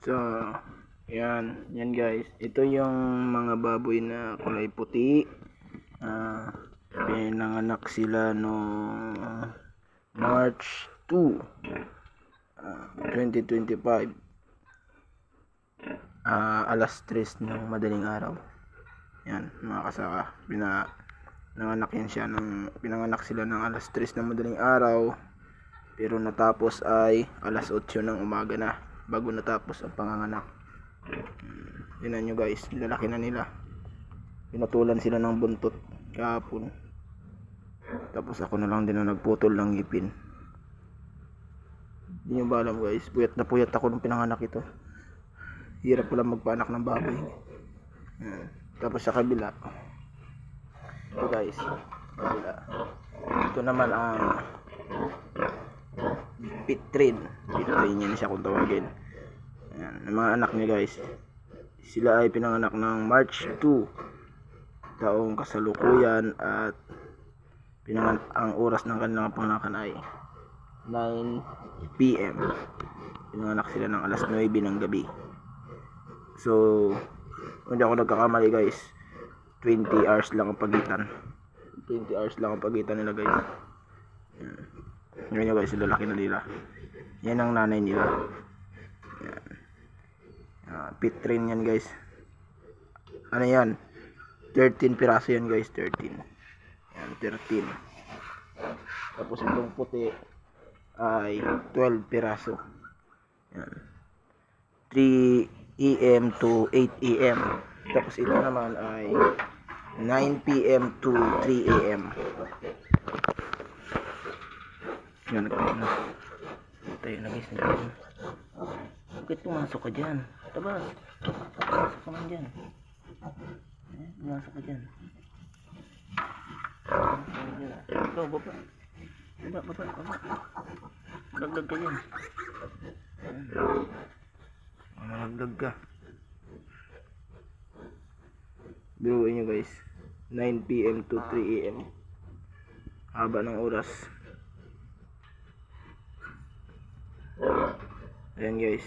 So, yan guys. Ito yung mga baboy na kulay puti. Pinanganak sila noong March 2, 2025. Alas 3 ng madaling araw. Yan, mga kasaka. Pinanganak sila ng alas 3 ng madaling araw. Pero natapos ay alas 8 ng umaga na bago natapos ang panganganak. Tingnan nyo guys, lalaki na nila. Pinutulan sila ng buntot kahapon. Tapos ako na lang din ang nagputol ng ngipin. Hindi nyo ba alam guys, puyat na puyat ako nung pinanganak ito. Hirap pala magpanak ng baboy. Tapos sa kabila, ito guys, kabila. Ito naman ang Pitrin yan siya kung tawagin. Ayan, ang mga anak niya guys, sila ay pinanganak ng March 2 taong kasalukuyan, at ang oras ng kanilang panganakan ay 9 PM. Pinanganak sila ng alas 9 ng gabi. So, hindi ako nagkakamali guys, 20 hours lang ang pagitan. 20 hours lang ang pagitan nila guys. Ngayon guys, lalaki na nila. Yan ang nanay nila. Pitrin yan guys. Ano yan? 13 piraso yan guys, 13. Yan, 13. Tapos itong puti ay 12 piraso. Yan. 3 AM to 8 AM. Tapos ito naman ay 9 PM to 3 AM. Yan, tayo na guys. Bakit pumasok ka dyan? Taba, pumasok ka man dyan. Pumasok ka dyan. Ikaw, baba. Baba. Laglag ka dyan. Nalaglag ka. Biruin nyo guys, 9 PM to 3 AM. Haba ng oras. Ayan guys,